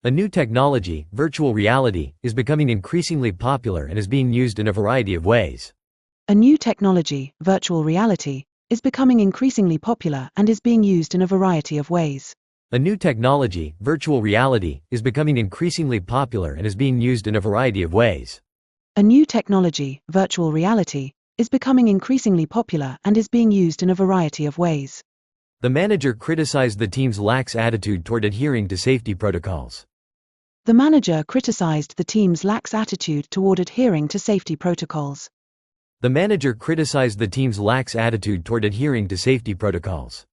A new technology, virtual reality, is becoming increasingly popular and is being used in a variety of ways. A new technology, virtual reality, is becoming increasingly popular and is being used in a variety of ways. A new technology, virtual reality, is becoming increasingly popular and is being used in a variety of ways. A new technology, virtual reality, is becoming increasingly popular and is being used in a variety of ways. The manager criticized the team's lax attitude toward adhering to safety protocols. The manager criticized the team's lax attitude toward adhering to safety protocols. The manager criticized the team's lax attitude toward adhering to safety protocols.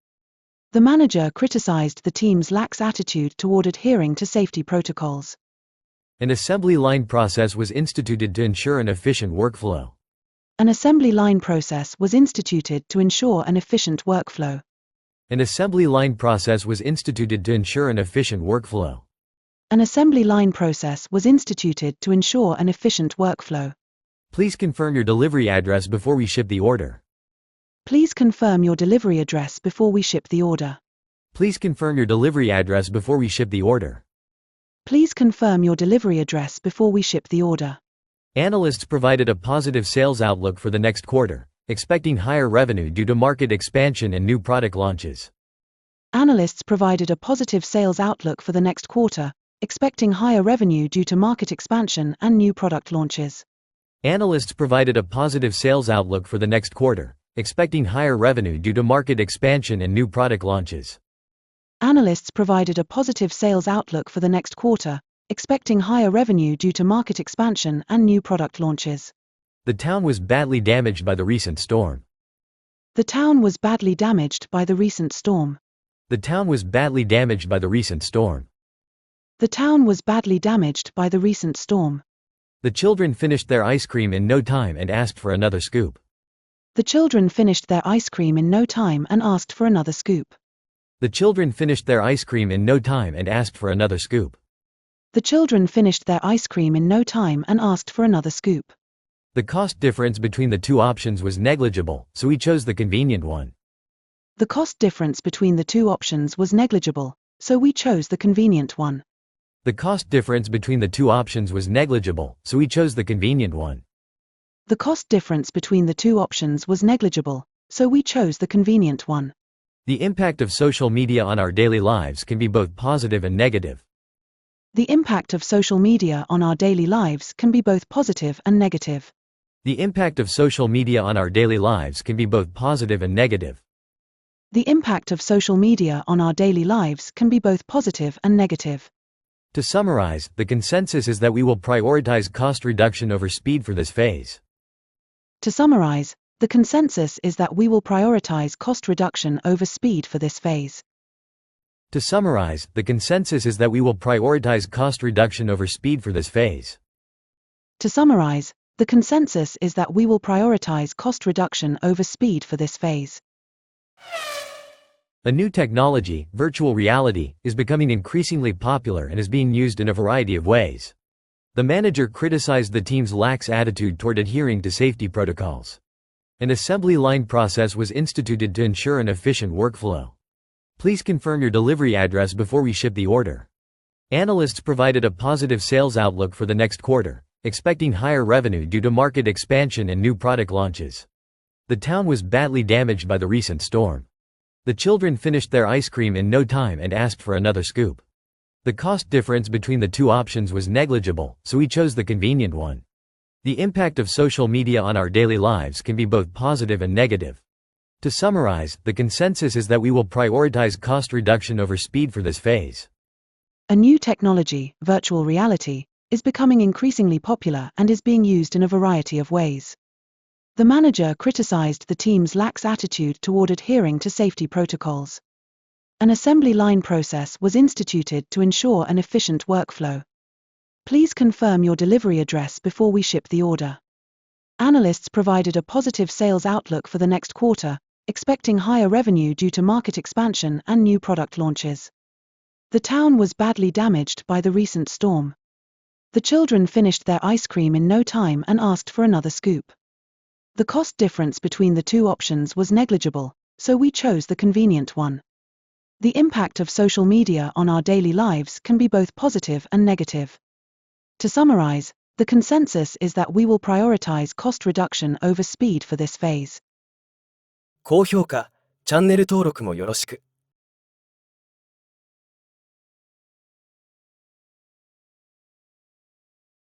The manager criticized the team's lax attitude toward adhering to safety protocols. An assembly line process was instituted to ensure an efficient workflow. An assembly line process was instituted to ensure an efficient workflow. An assembly line process was instituted to ensure an efficient workflow. An assembly line process was instituted to ensure an efficient workflow. Please confirm your delivery address before we ship the order. Please confirm your delivery address before we ship the order. Please confirm your delivery address before we ship the order. Please confirm your delivery address before we ship the order. Analysts provided a positive sales outlook for the next quarter, expecting higher revenue due to market expansion and new product launches. Analysts provided a positive sales outlook for the next quarter, expecting higher revenue due to market expansion and new product launches. Analysts provided a positive sales outlook for the next quarter, expecting higher revenue due to market expansion and new product launches. Analysts provided a positive sales outlook for the next quarter, expecting higher revenue due to market expansion and new product launches. The town was badly damaged by the recent storm. The town was badly damaged by the recent storm. The town was badly damaged by the recent storm. The town was badly damaged by the recent storm. The children finished their ice cream in no time and asked for another scoop. The children finished their ice cream in no time and asked for another scoop. The children finished their ice cream in no time and asked for another scoop. The children finished their ice cream in no time and asked for another scoop. The cost difference between the two options was negligible, so we chose the convenient one. The cost difference between the two options was negligible, so we chose the convenient one. The cost difference between the two options was negligible, so we chose the convenient one. The cost difference between the two options was negligible, so we chose the convenient one. The impact of social media on our daily lives can be both positive and negative. The impact of social media on our daily lives can be both positive and negative. The impact of social media on our daily lives can be both positive and negative. The impact of social media on our daily lives can be both positive and negative. To summarize, the consensus is that we will prioritize cost reduction over speed for this phase. To summarize, the consensus is that we will prioritize cost reduction over speed for this phase. To summarize, the consensus is that we will prioritize cost reduction over speed for this phase. To summarize, the consensus is that we will prioritize cost reduction over speed for this phase. A new technology, virtual reality, is becoming increasingly popular and is being used in a variety of ways. The manager criticized the team's lax attitude toward adhering to safety protocols. An assembly line process was instituted to ensure an efficient workflow. Please confirm your delivery address before we ship the order. Analysts provided a positive sales outlook for the next quarter, expecting higher revenue due to market expansion and new product launches. The town was badly damaged by the recent storm. The children finished their ice cream in no time and asked for another scoop. The cost difference between the two options was negligible, so we chose the convenient one. The impact of social media on our daily lives can be both positive and negative. To summarize, the consensus is that we will prioritize cost reduction over speed for this phase. A new technology, virtual reality, is becoming increasingly popular and is being used in a variety of ways. The manager criticized the team's lax attitude toward adhering to safety protocols. An assembly line process was instituted to ensure an efficient workflow. Please confirm your delivery address before we ship the order. Analysts provided a positive sales outlook for the next quarter, expecting higher revenue due to market expansion and new product launches. The town was badly damaged by the recent storm. The children finished their ice cream in no time and asked for another scoop. The cost difference between the two options was negligible, so we chose the convenient one. The impact of social media on our daily lives can be both positive and negative. To summarize, the consensus is that we will prioritize cost reduction over speed for this phase. 高評価、チャンネル登録もよろしく。